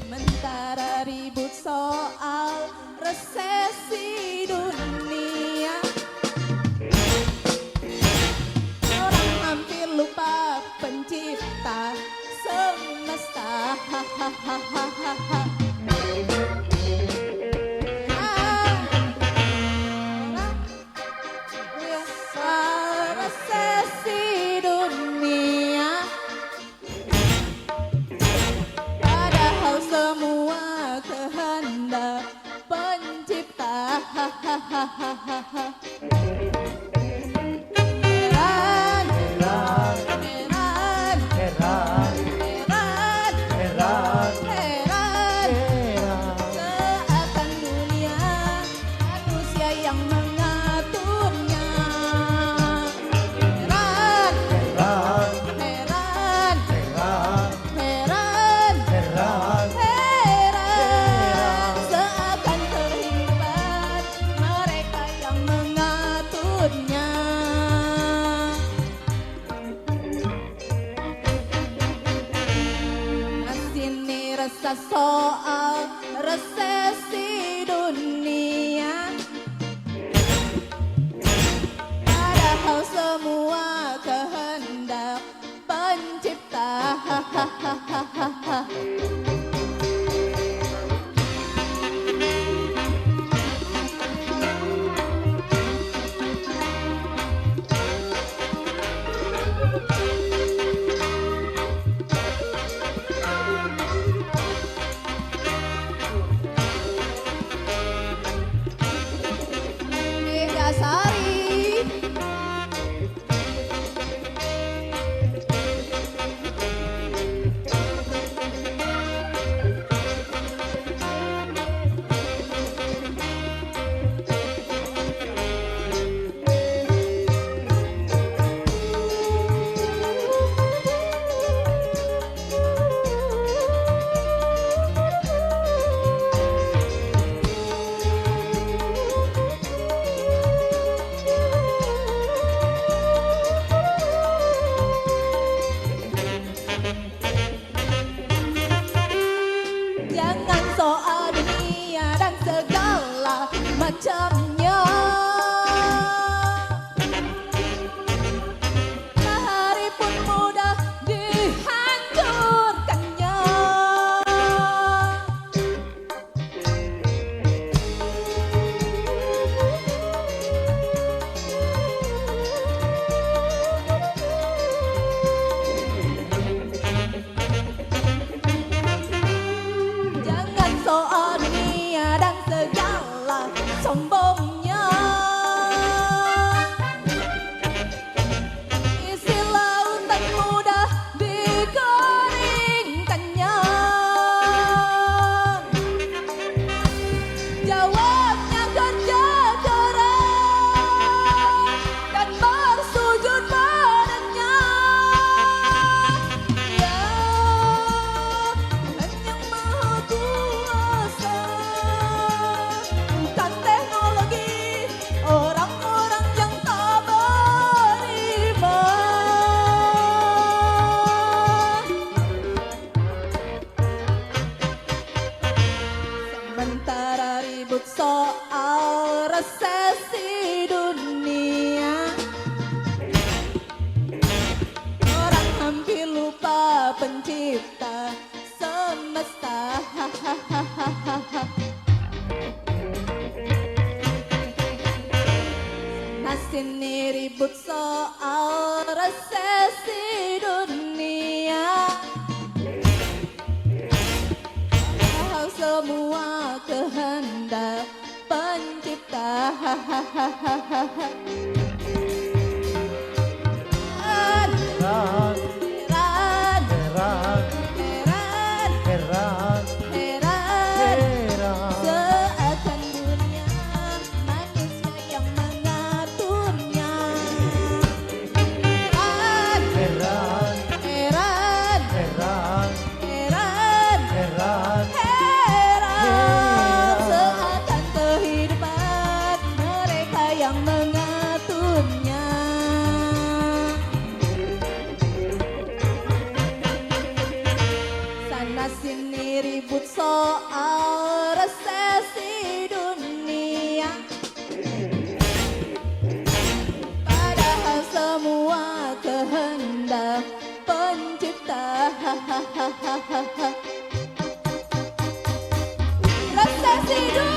Sementara ribut soal resesi dunia, orang hampir lupa pencipta semesta. Soal resesi dunia, padahal semua kehendak pencipta. Heran, Heran, heran, heran, heran, heran, heran, heran. seakan dunia manusia yang mengaturnya. Heran, Heran, heran, heran, heran, heran. heran, seakan terlibat mereka yang mengaturnya. Nah, sini resah soal resesi dunia, padahal semua kehendak pencipta. Megasari, jangan soal dunia dan segala macamnya. Sehari pun mudah dihancurkannya. Jangan soal dunia dan segala sombongnya. Isi lautan mudah dikeringkannya. Jawabnya kerja keras dan bersujud padanya. Ya, Tuhan yang maha kuasa, bukan teknologi orang-orang yang tak beriman. Sementara ribut soal resesi dunia, orang hampir lupa pencipta semesta. Nah, sini ribut soal resesi dunia, padahal semua kehendak pencipta. Heran, Heran, heran, heran, heran, heran, heran, heran. seakan dunia manusia yang mengaturnya. dunia. Sana sini ribut soal resesi dunia, padahal semua kehendak pencipta. Resesi dunia.